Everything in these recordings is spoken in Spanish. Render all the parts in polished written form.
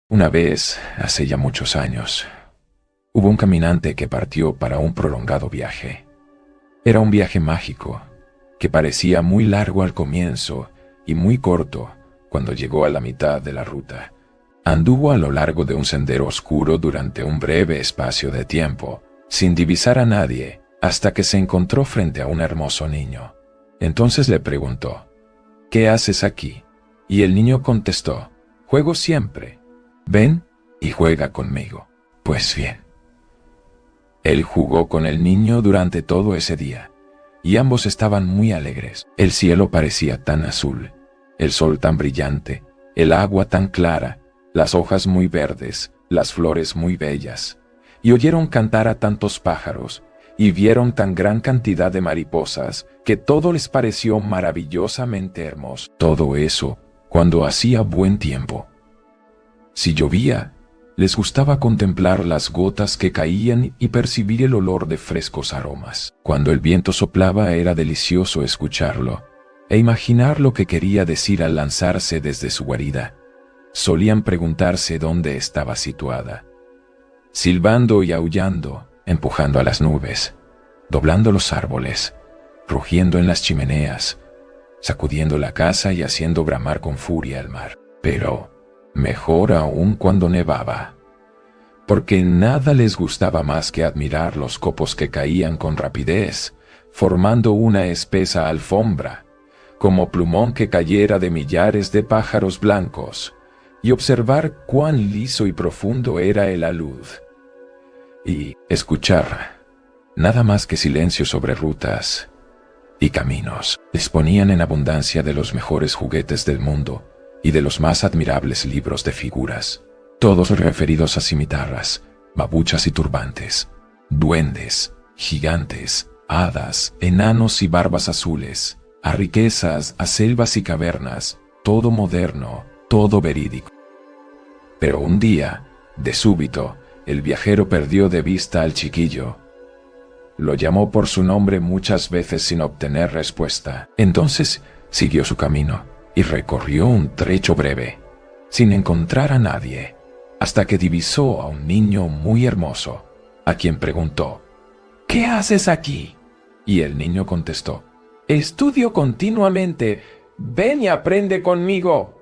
Una vez, hace ya muchos años, hubo un caminante que partió para un prolongado viaje. Era un viaje mágico, que parecía muy largo al comienzo y muy corto cuando llegó a la mitad de la ruta. Anduvo a lo largo de un sendero oscuro durante un breve espacio de tiempo, sin divisar a nadie, hasta que se encontró frente a un hermoso niño. Entonces le preguntó: «¿Qué haces aquí?». Y el niño contestó: «Juego siempre. Ven y juega conmigo». Pues bien, él jugó con el niño durante todo ese día, y ambos estaban muy alegres. El cielo parecía tan azul, el sol tan brillante, el agua tan clara, las hojas muy verdes, las flores muy bellas, y oyeron cantar a tantos pájaros, y vieron tan gran cantidad de mariposas, que todo les pareció maravillosamente hermoso. Todo eso cuando hacía buen tiempo. Si llovía, les gustaba contemplar las gotas que caían y percibir el olor de frescos aromas. Cuando el viento soplaba era delicioso escucharlo e imaginar lo que quería decir al lanzarse desde su guarida. Solían preguntarse dónde estaba situada, silbando y aullando, empujando a las nubes, doblando los árboles, rugiendo en las chimeneas, sacudiendo la casa y haciendo bramar con furia el mar. Pero mejor aún cuando nevaba, porque nada les gustaba más que admirar los copos que caían con rapidez, formando una espesa alfombra, como plumón que cayera de millares de pájaros blancos, y observar cuán liso y profundo era el alud, y escuchar nada más que silencio sobre rutas y caminos. Disponían en abundancia de los mejores juguetes del mundo y de los más admirables libros de figuras, todos referidos a cimitarras, babuchas y turbantes, duendes, gigantes, hadas, enanos y barbas azules, a riquezas, a selvas y cavernas, todo moderno, todo verídico. Pero un día, de súbito, el viajero perdió de vista al chiquillo. Lo llamó por su nombre muchas veces sin obtener respuesta. Entonces siguió su camino y recorrió un trecho breve, sin encontrar a nadie, hasta que divisó a un niño muy hermoso, a quien preguntó: «¿Qué haces aquí?». Y el niño contestó: «Estudio continuamente. Ven y aprende conmigo».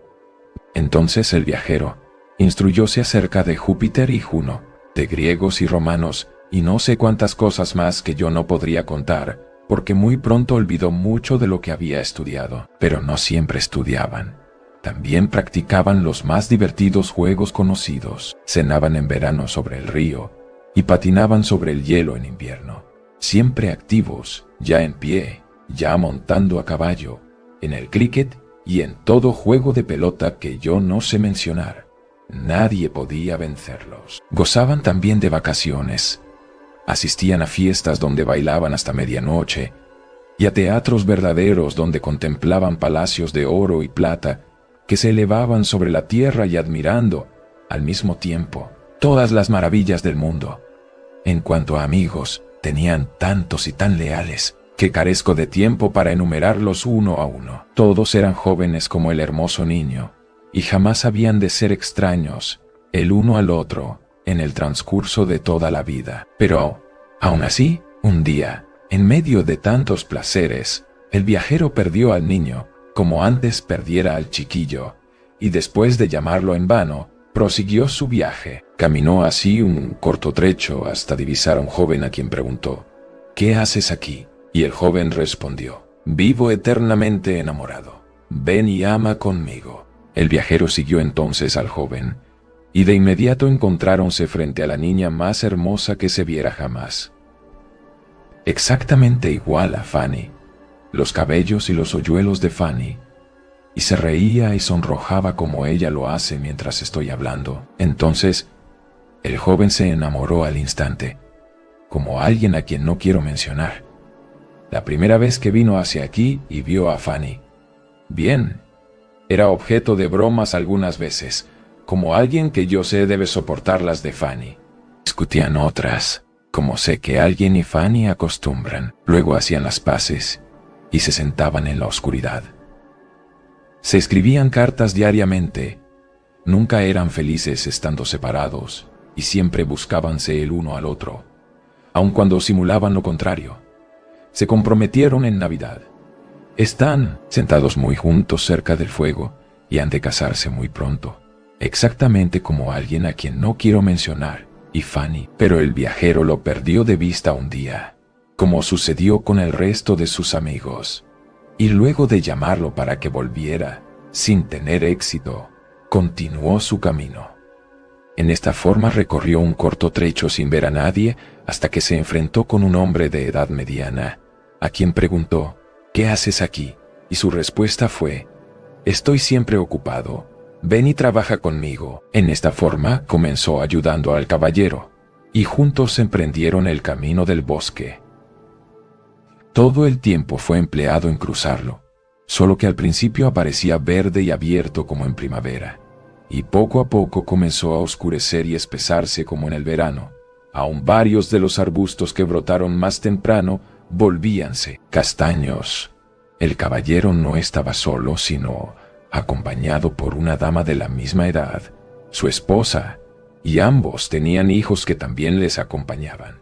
Entonces el viajero instruyóse acerca de Júpiter y Juno, de griegos y romanos, y no sé cuántas cosas más que yo no podría contar, porque muy pronto olvidó mucho de lo que había estudiado. Pero no siempre estudiaban. También practicaban los más divertidos juegos conocidos. Cenaban en verano sobre el río y patinaban sobre el hielo en invierno. Siempre activos, ya en pie, ya montando a caballo, en el cricket y en todo juego de pelota que yo no sé mencionar. Nadie podía vencerlos. Gozaban también de vacaciones. Asistían a fiestas donde bailaban hasta medianoche y a teatros verdaderos donde contemplaban palacios de oro y plata que se elevaban sobre la tierra y admirando, al mismo tiempo, todas las maravillas del mundo. En cuanto a amigos, tenían tantos y tan leales que carezco de tiempo para enumerarlos uno a uno. Todos eran jóvenes como el hermoso niño y jamás habían de ser extraños el uno al otro en el transcurso de toda la vida. Pero, aún así, un día, en medio de tantos placeres, el viajero perdió al niño, como antes perdiera al chiquillo, y después de llamarlo en vano, prosiguió su viaje. Caminó así un corto trecho hasta divisar a un joven a quien preguntó: «¿Qué haces aquí?». Y el joven respondió: «Vivo eternamente enamorado. Ven y ama conmigo». El viajero siguió entonces al joven, y de inmediato encontráronse frente a la niña más hermosa que se viera jamás. Exactamente igual a Fanny, los cabellos y los hoyuelos de Fanny, y se reía y sonrojaba como ella lo hace mientras estoy hablando. Entonces, el joven se enamoró al instante, como alguien a quien no quiero mencionar. La primera vez que vino hacia aquí y vio a Fanny. Bien, era objeto de bromas algunas veces, como alguien que yo sé debe soportar las de Fanny. Discutían otras, como sé que alguien y Fanny acostumbran. Luego hacían las paces y se sentaban en la oscuridad. Se escribían cartas diariamente Nunca eran felices estando separados y siempre buscábanse el uno al otro, aun cuando simulaban lo contrario. Se comprometieron en Navidad. Están sentados muy juntos cerca del fuego y han de casarse muy pronto, exactamente como alguien a quien no quiero mencionar, y Fanny. Pero el viajero lo perdió de vista un día, como sucedió con el resto de sus amigos, y luego de llamarlo para que volviera, sin tener éxito, continuó su camino. En esta forma recorrió un corto trecho sin ver a nadie hasta que se enfrentó con un hombre de edad mediana, a quien preguntó: ¿qué haces aquí? Y su respuesta fue: estoy siempre ocupado, ven y trabaja conmigo. En esta forma comenzó ayudando al caballero, y juntos emprendieron el camino del bosque. Todo el tiempo fue empleado en cruzarlo, solo que al principio aparecía verde y abierto como en primavera, y poco a poco comenzó a oscurecer y espesarse como en el verano. Aún varios de los arbustos que brotaron más temprano volvíanse castaños. El caballero no estaba solo, sino acompañado por una dama de la misma edad, su esposa, y ambos tenían hijos que también les acompañaban.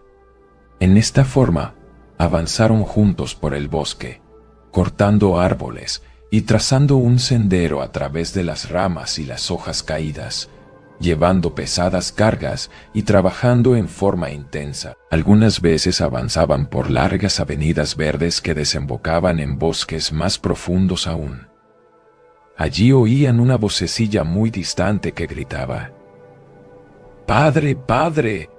En esta forma, avanzaron juntos por el bosque, cortando árboles y trazando un sendero a través de las ramas y las hojas caídas, llevando pesadas cargas y trabajando en forma intensa. Algunas veces avanzaban por largas avenidas verdes que desembocaban en bosques más profundos aún. Allí oían una vocecilla muy distante que gritaba: «¡Padre, padre!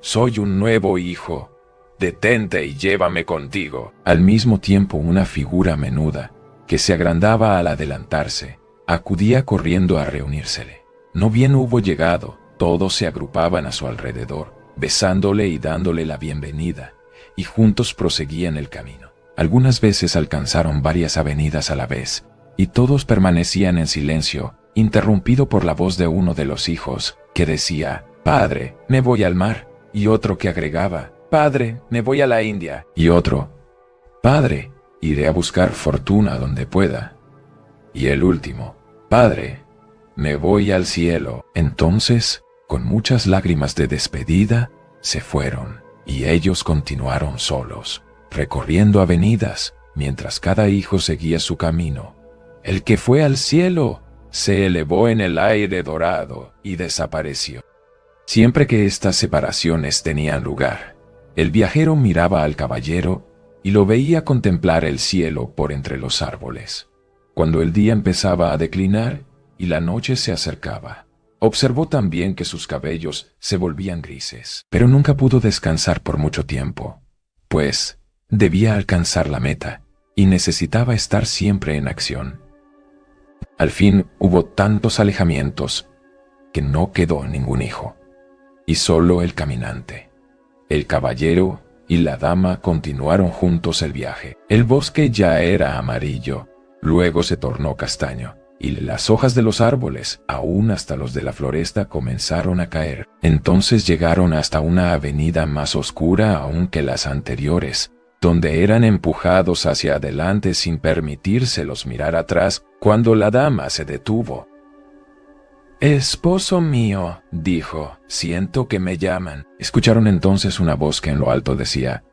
Soy un nuevo hijo. Detente y llévame contigo». Al mismo tiempo, una figura menuda, que se agrandaba al adelantarse, acudía corriendo a reunírsele. No bien hubo llegado, todos se agrupaban a su alrededor, besándole y dándole la bienvenida, y juntos proseguían el camino. Algunas veces alcanzaron varias avenidas a la vez, y todos permanecían en silencio, interrumpido por la voz de uno de los hijos, que decía: «Padre, me voy al mar», y otro que agregaba: «Padre, me voy a la India», y otro: «Padre, iré a buscar fortuna donde pueda», y el último: «Padre, me voy al cielo». Entonces, con muchas lágrimas de despedida, se fueron, y ellos continuaron solos, recorriendo avenidas, mientras cada hijo seguía su camino. El que fue al cielo se elevó en el aire dorado y desapareció. Siempre que estas separaciones tenían lugar, el viajero miraba al caballero y lo veía contemplar el cielo por entre los árboles. Cuando el día empezaba a declinar y la noche se acercaba, observó también que sus cabellos se volvían grises. Pero nunca pudo descansar por mucho tiempo, pues debía alcanzar la meta y necesitaba estar siempre en acción. Al fin hubo tantos alejamientos que no quedó ningún hijo, y solo el caminante. El caballero y la dama continuaron juntos el viaje. El bosque ya era amarillo, luego se tornó castaño, y las hojas de los árboles, aún hasta los de la floresta, comenzaron a caer. Entonces llegaron hasta una avenida más oscura aún que las anteriores, donde eran empujados hacia adelante sin permitírselos mirar atrás, cuando la dama se detuvo. «Esposo mío», dijo, «siento que me llaman». Escucharon entonces una voz que en lo alto decía: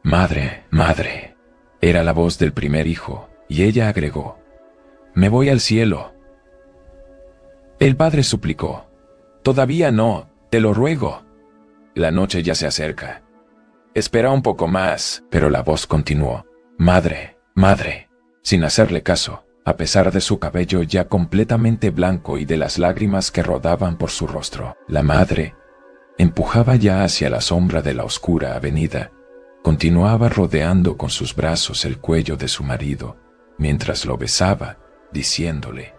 «Madre, madre». Era la voz del primer hijo, y ella agregó: «Me voy al cielo». El padre suplicó: «Todavía no, te lo ruego. La noche ya se acerca. Espera un poco más». Pero la voz continuó: «Madre, madre», sin hacerle caso, a pesar de su cabello ya completamente blanco y de las lágrimas que rodaban por su rostro. La madre empujaba ya hacia la sombra de la oscura avenida. Continuaba rodeando con sus brazos el cuello de su marido, mientras lo besaba, diciéndole: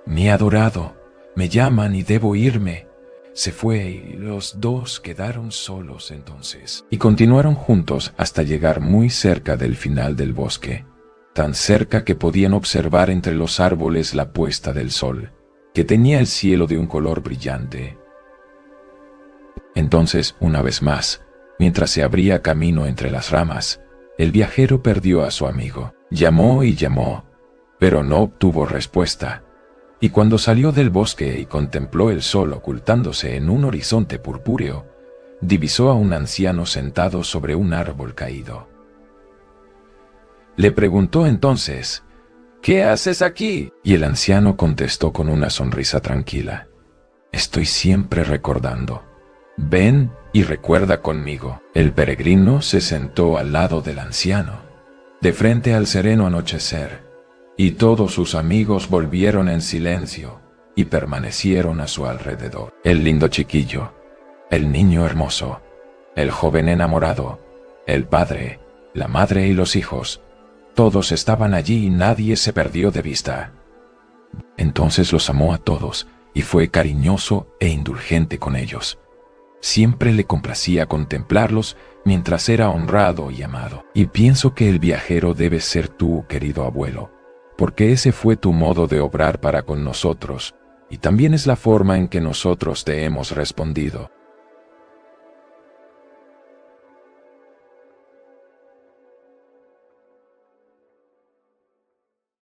«Mi adorado, me llaman y debo irme». Se fue y los dos quedaron solos entonces, y continuaron juntos hasta llegar muy cerca del final del bosque, tan cerca que podían observar entre los árboles la puesta del sol, que tenía el cielo de un color brillante. Entonces, una vez más, mientras se abría camino entre las ramas, el viajero perdió a su amigo. Llamó y llamó, pero no obtuvo respuesta. Y cuando salió del bosque y contempló el sol ocultándose en un horizonte purpúreo, divisó a un anciano sentado sobre un árbol caído. Le preguntó entonces: «¿Qué haces aquí?». Y el anciano contestó con una sonrisa tranquila: «Estoy siempre recordando. Ven y recuerda conmigo». El peregrino se sentó al lado del anciano, de frente al sereno anochecer, y todos sus amigos volvieron en silencio y permanecieron a su alrededor. El lindo chiquillo, el niño hermoso, el joven enamorado, el padre, la madre y los hijos, todos estaban allí y nadie se perdió de vista. Entonces los amó a todos y fue cariñoso e indulgente con ellos. Siempre le complacía contemplarlos mientras era honrado y amado. Y pienso que el viajero debe ser tú, querido abuelo, porque ese fue tu modo de obrar para con nosotros, y también es la forma en que nosotros te hemos respondido.